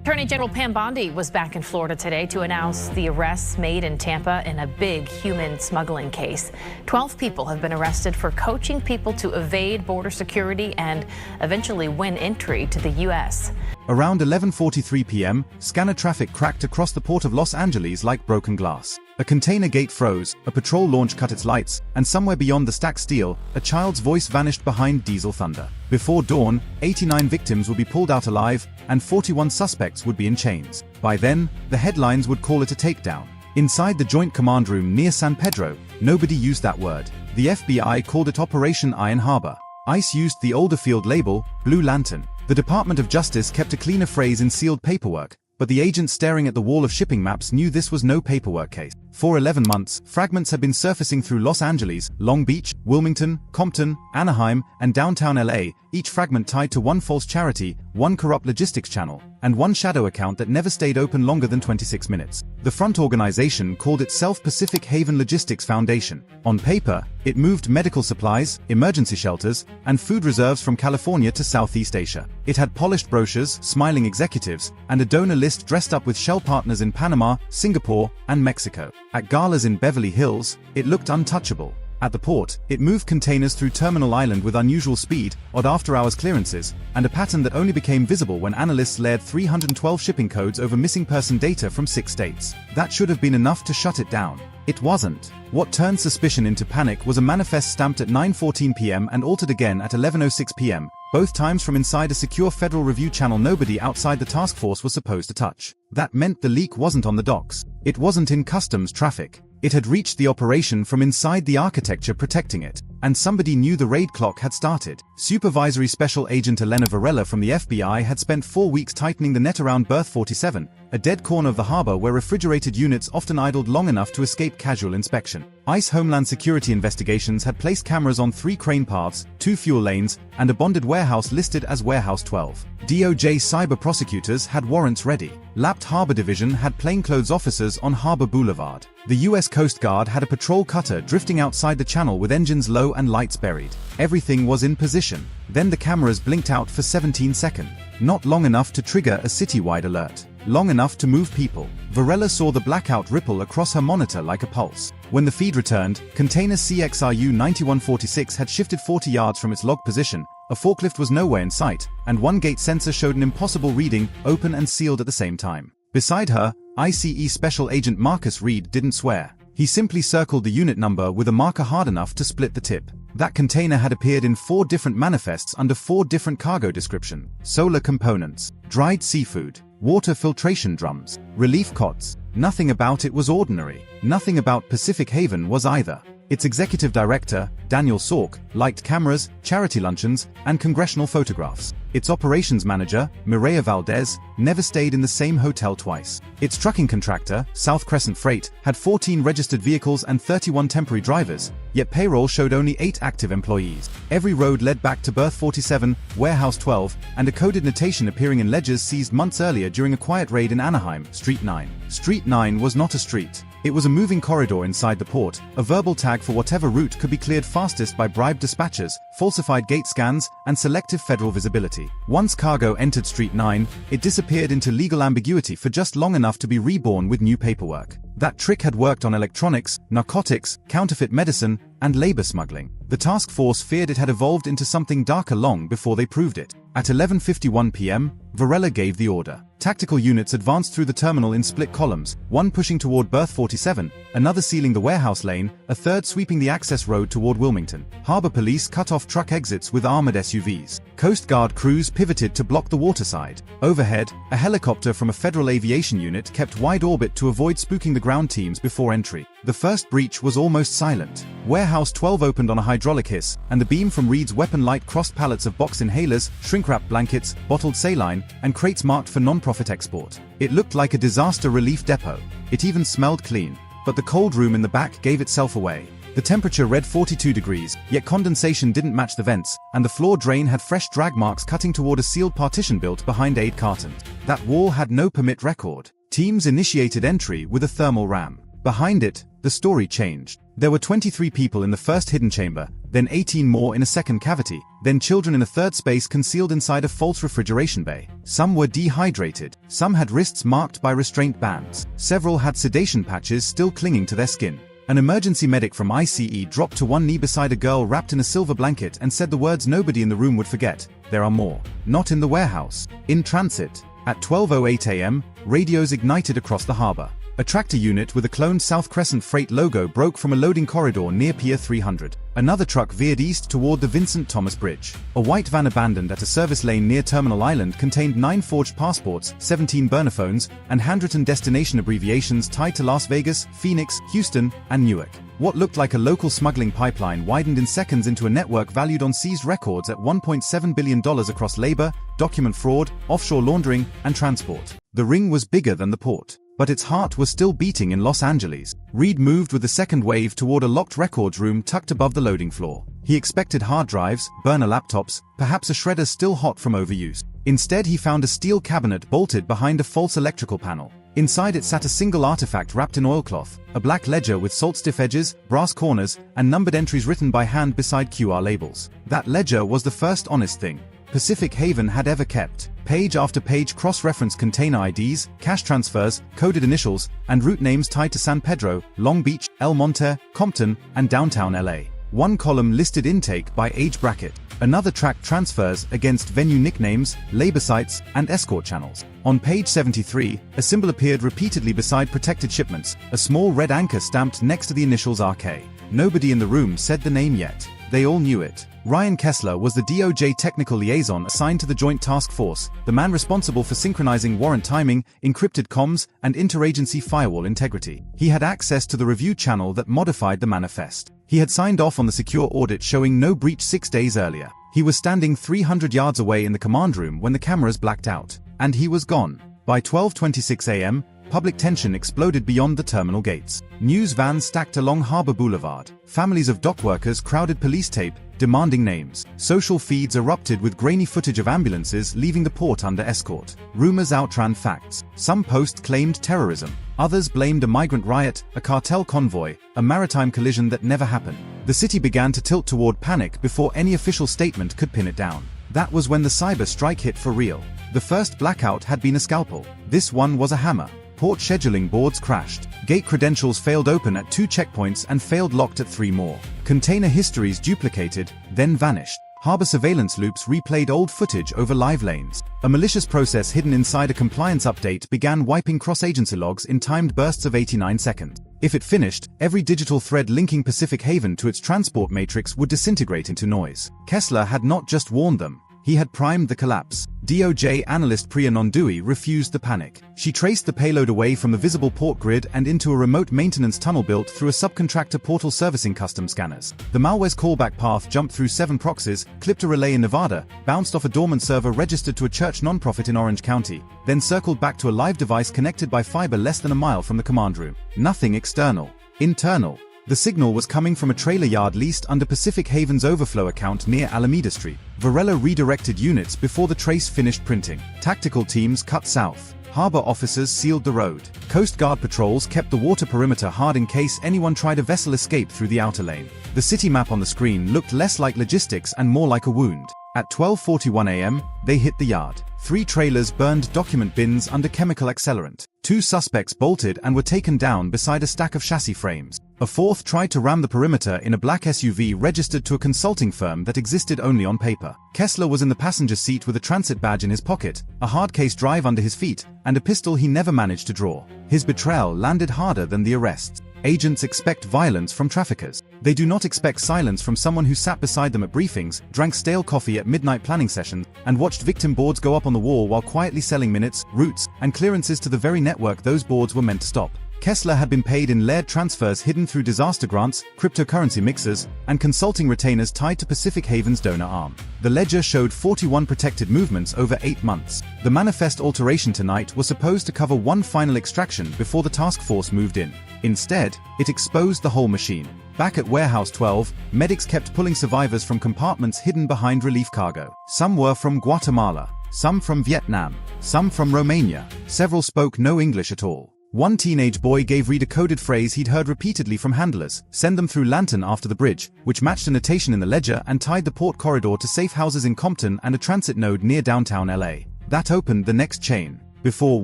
Attorney General Pam Bondi was back in Florida today to announce the arrests made in Tampa in a big human smuggling case. 12 people have been arrested for coaching people to evade border security and eventually win entry to the U.S. Around 11:43 p.m., scanner traffic cracked across the port of Los Angeles like broken glass. A container gate froze, a patrol launch cut its lights, and somewhere beyond the stacked steel, a child's voice vanished behind diesel thunder. Before dawn, 89 victims would be pulled out alive, and 41 suspects would be in chains. By then, the headlines would call it a takedown. Inside the Joint Command Room near San Pedro, nobody used that word. The FBI called it Operation Iron Harbor. ICE used the older field label, Blue Lantern. The Department of Justice kept a cleaner phrase in sealed paperwork, but the agents staring at the wall of shipping maps knew this was no paperwork case. For 11 months, fragments had been surfacing through Los Angeles, Long Beach, Wilmington, Compton, Anaheim, and downtown LA, each fragment tied to one false charity, one corrupt logistics channel, and one shadow account that never stayed open longer than 26 minutes. The front organization called itself Pacific Haven Logistics Foundation. On paper, it moved medical supplies, emergency shelters, and food reserves from California to Southeast Asia. It had polished brochures, smiling executives, and a donor list dressed up with shell partners in Panama, Singapore, and Mexico. At galas in Beverly Hills, it looked untouchable. At the port, it moved containers through Terminal Island with unusual speed, odd after-hours clearances, and a pattern that only became visible when analysts layered 312 shipping codes over missing person data from 6 states. That should have been enough to shut it down. It wasn't. What turned suspicion into panic was a manifest stamped at 9:14 p.m. and altered again at 11:06 p.m., both times from inside a secure Federal Review channel nobody outside the task force was supposed to touch. That meant the leak wasn't on the docks. It wasn't in customs traffic. It had reached the operation from inside the architecture protecting it, and somebody knew the raid clock had started. Supervisory Special Agent Elena Varela from the FBI had spent 4 weeks tightening the net around Berth 47, a dead corner of the harbor where refrigerated units often idled long enough to escape casual inspection. ICE Homeland Security investigations had placed cameras on 3 crane paths, 2 fuel lanes, and a bonded warehouse listed as Warehouse 12. DOJ cyber prosecutors had warrants ready. Lapped Harbor Division had plainclothes officers on Harbor Boulevard. The U.S. Coast Guard had a patrol cutter drifting outside the channel with engines low and lights buried. Everything was in position. Then the cameras blinked out for 17 seconds. Not long enough to trigger a citywide alert. Long enough to move people. Varela saw the blackout ripple across her monitor like a pulse. When the feed returned, container CXRU 9146 had shifted 40 yards from its log position, a forklift was nowhere in sight, and one gate sensor showed an impossible reading, open and sealed at the same time. Beside her, ICE Special Agent Marcus Reed didn't swear. He simply circled the unit number with a marker hard enough to split the tip. That container had appeared in 4 different manifests under 4 different cargo descriptions: solar components, dried seafood, water filtration drums, relief cots. Nothing about it was ordinary. Nothing about Pacific Haven was either. Its executive director, Daniel Salk, liked cameras, charity luncheons, and congressional photographs. Its operations manager, Mireya Valdez, never stayed in the same hotel twice. Its trucking contractor, South Crescent Freight, had 14 registered vehicles and 31 temporary drivers, yet payroll showed only 8 active employees. Every road led back to Berth 47, Warehouse 12, and a coded notation appearing in ledgers seized months earlier during a quiet raid in Anaheim, Street 9. Street 9 was not a street. It was a moving corridor inside the port, a verbal tag for whatever route could be cleared fastest by bribed dispatchers, falsified gate scans, and selective federal visibility. Once cargo entered Street 9, it disappeared into legal ambiguity for just long enough to be reborn with new paperwork. That trick had worked on electronics, narcotics, counterfeit medicine, and labor smuggling. The task force feared it had evolved into something darker long before they proved it. At 11:51 p.m., Varela gave the order. Tactical units advanced through the terminal in split columns, one pushing toward Berth 47, another sealing the warehouse lane, a third sweeping the access road toward Wilmington. Harbor police cut off truck exits with armored SUVs. Coast Guard crews pivoted to block the waterside. Overhead, a helicopter from a Federal Aviation unit kept wide orbit to avoid spooking the ground teams before entry. The first breach was almost silent. Warehouse 12 opened on a hydraulic hiss, and the beam from Reed's weapon light crossed pallets of box inhalers, shrink-wrapped blankets, bottled saline, and crates marked for non-profit export. It looked like a disaster relief depot. It even smelled clean. But the cold room in the back gave itself away. The temperature read 42 degrees, yet condensation didn't match the vents, and the floor drain had fresh drag marks cutting toward a sealed partition built behind aid cartons. That wall had no permit record. Teams initiated entry with a thermal ram. Behind it, the story changed. There were 23 people in the first hidden chamber, then 18 more in a second cavity, then children in a third space concealed inside a false refrigeration bay. Some were dehydrated, some had wrists marked by restraint bands, several had sedation patches still clinging to their skin. An emergency medic from ICE dropped to one knee beside a girl wrapped in a silver blanket and said the words nobody in the room would forget: "There are more. Not in the warehouse. In transit." At 12:08 a.m., radios ignited across the harbor. A tractor unit with a cloned South Crescent freight logo broke from a loading corridor near Pier 300. Another truck veered east toward the Vincent Thomas Bridge. A white van abandoned at a service lane near Terminal Island contained 9 forged passports, 17 burner phones, and handwritten destination abbreviations tied to Las Vegas, Phoenix, Houston, and Newark. What looked like a local smuggling pipeline widened in seconds into a network valued on seized records at $1.7 billion across labor, document fraud, offshore laundering, and transport. The ring was bigger than the port, but its heart was still beating in Los Angeles. Reed moved with the second wave toward a locked records room tucked above the loading floor. He expected hard drives, burner laptops, perhaps a shredder still hot from overuse. Instead, he found a steel cabinet bolted behind a false electrical panel. Inside it sat a single artifact wrapped in oilcloth, a black ledger with salt-stiff edges, brass corners, and numbered entries written by hand beside QR labels. That ledger was the first honest thing Pacific Haven had ever kept. Page after page cross-referenced container IDs, cash transfers, coded initials, and route names tied to San Pedro, Long Beach, El Monte, Compton, and downtown LA. One column listed intake by age bracket. Another tracked transfers against venue nicknames, labor sites, and escort channels. On page 73, a symbol appeared repeatedly beside protected shipments, a small red anchor stamped next to the initials RK. Nobody in the room said the name yet. They all knew it. Ryan Kessler was the DOJ technical liaison assigned to the Joint Task Force, the man responsible for synchronizing warrant timing, encrypted comms, and interagency firewall integrity. He had access to the review channel that modified the manifest. He had signed off on the secure audit showing no breach 6 days earlier. He was standing 300 yards away in the command room when the cameras blacked out. And he was gone. By 12:26 a.m., public tension exploded beyond the terminal gates. News vans stacked along Harbor Boulevard. Families of dock workers crowded police tape, demanding names. Social feeds erupted with grainy footage of ambulances leaving the port under escort. Rumors outran facts. Some posts claimed terrorism. Others blamed a migrant riot, a cartel convoy, a maritime collision that never happened. The city began to tilt toward panic before any official statement could pin it down. That was when the cyber strike hit for real. The first blackout had been a scalpel. This one was a hammer. Port scheduling boards crashed. Gate credentials failed open at 2 checkpoints and failed locked at 3 more. Container histories duplicated, then vanished. Harbor surveillance loops replayed old footage over live lanes. A malicious process hidden inside a compliance update began wiping cross-agency logs in timed bursts of 89 seconds. If it finished, every digital thread linking Pacific Haven to its transport matrix would disintegrate into noise. Kessler had not just warned them. He had primed the collapse. DOJ analyst Priya Nondui refused the panic. She traced the payload away from the visible port grid and into a remote maintenance tunnel built through a subcontractor portal servicing custom scanners. The malware's callback path jumped through 7 proxies, clipped a relay in Nevada, bounced off a dormant server registered to a church nonprofit in Orange County, then circled back to a live device connected by fiber less than a mile from the command room. Nothing external. Internal. The signal was coming from a trailer yard leased under Pacific Haven's overflow account near Alameda Street. Varela redirected units before the trace finished printing. Tactical teams cut south. Harbor officers sealed the road. Coast Guard patrols kept the water perimeter hard in case anyone tried a vessel escape through the outer lane. The city map on the screen looked less like logistics and more like a wound. At 12:41 a.m., they hit the yard. 3 trailers burned document bins under chemical accelerant. 2 suspects bolted and were taken down beside a stack of chassis frames. A 4th tried to ram the perimeter in a black SUV registered to a consulting firm that existed only on paper. Kessler was in the passenger seat with a transit badge in his pocket, a hard-case drive under his feet, and a pistol he never managed to draw. His betrayal landed harder than the arrests. Agents expect violence from traffickers. They do not expect silence from someone who sat beside them at briefings, drank stale coffee at midnight planning sessions, and watched victim boards go up on the wall while quietly selling minutes, routes, and clearances to the very network those boards were meant to stop. Kessler had been paid in layered transfers hidden through disaster grants, cryptocurrency mixers, and consulting retainers tied to Pacific Haven's donor arm. The ledger showed 41 protected movements over 8 months. The manifest alteration tonight was supposed to cover one final extraction before the task force moved in. Instead, it exposed the whole machine. Back at Warehouse 12, medics kept pulling survivors from compartments hidden behind relief cargo. Some were from Guatemala, some from Vietnam, some from Romania. Several spoke no English at all. One teenage boy gave Reed a coded phrase he'd heard repeatedly from handlers: "Send them through Lantern after the bridge," which matched a notation in the ledger and tied the port corridor to safe houses in Compton and a transit node near downtown LA. That opened the next chain. Before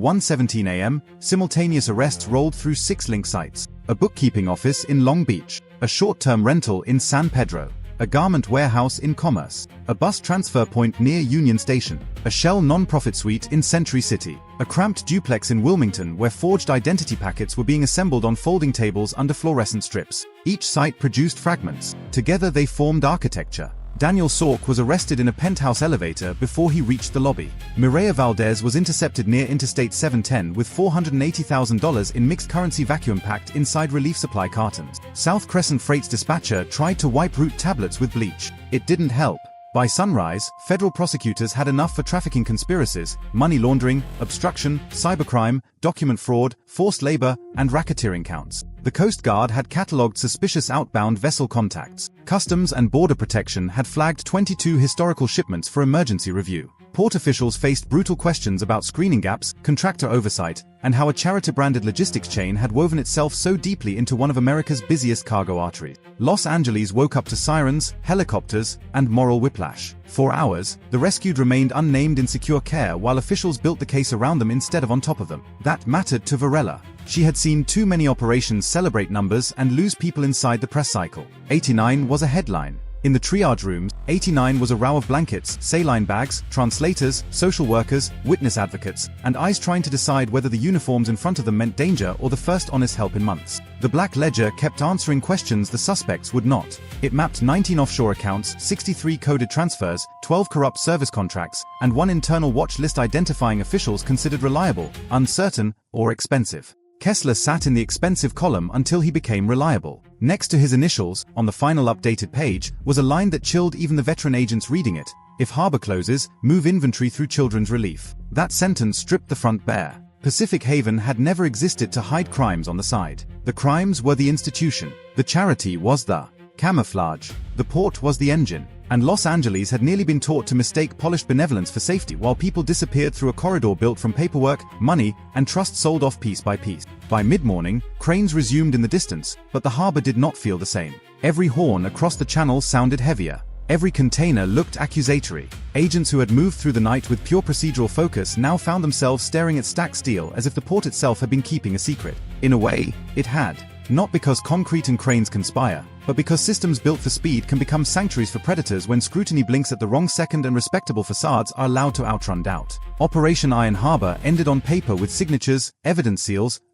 1:17 a.m., simultaneous arrests rolled through 6 link sites: a bookkeeping office in Long Beach, a short-term rental in San Pedro, a garment warehouse in Commerce, a bus transfer point near Union Station, a Shell non-profit suite in Century City, a cramped duplex in Wilmington where forged identity packets were being assembled on folding tables under fluorescent strips. Each site produced fragments. Together they formed architecture. Daniel Sork was arrested in a penthouse elevator before he reached the lobby. Mireya Valdez was intercepted near Interstate 710 with $480,000 in mixed currency vacuum packed inside relief supply cartons. South Crescent Freight's dispatcher tried to wipe root tablets with bleach. It didn't help. By sunrise, federal prosecutors had enough for trafficking conspiracies, money laundering, obstruction, cybercrime, document fraud, forced labor, and racketeering counts. The Coast Guard had catalogued suspicious outbound vessel contacts. Customs and Border Protection had flagged 22 historical shipments for emergency review. Port officials faced brutal questions about screening gaps, contractor oversight, and how a charity-branded logistics chain had woven itself so deeply into one of America's busiest cargo arteries. Los Angeles woke up to sirens, helicopters, and moral whiplash. For hours, the rescued remained unnamed in secure care while officials built the case around them instead of on top of them. That mattered to Varela. She had seen too many operations celebrate numbers and lose people inside the press cycle. 89 was a headline. In the triage rooms, 89 was a row of blankets, saline bags, translators, social workers, witness advocates, and eyes trying to decide whether the uniforms in front of them meant danger or the first honest help in months. The Black Ledger kept answering questions the suspects would not. It mapped 19 offshore accounts, 63 coded transfers, 12 corrupt service contracts, and 1 internal watch list identifying officials considered reliable, uncertain, or expensive. Kessler sat in the expensive column until he became reliable. Next to his initials, on the final updated page, was a line that chilled even the veteran agents reading it: "If harbor closes, move inventory through Children's Relief." That sentence stripped the front bare. Pacific Haven had never existed to hide crimes on the side. The crimes were the institution. The charity was the camouflage. The port was the engine. And Los Angeles had nearly been taught to mistake polished benevolence for safety while people disappeared through a corridor built from paperwork, money, and trust sold off piece by piece. By mid-morning, cranes resumed in the distance, but the harbor did not feel the same. Every horn across the channel sounded heavier. Every container looked accusatory. Agents who had moved through the night with pure procedural focus now found themselves staring at stacked steel as if the port itself had been keeping a secret. In a way, it had. Not because concrete and cranes conspire, but because systems built for speed can become sanctuaries for predators when scrutiny blinks at the wrong second and respectable facades are allowed to outrun doubt. Operation Iron Harbor ended on paper with signatures, evidence seals,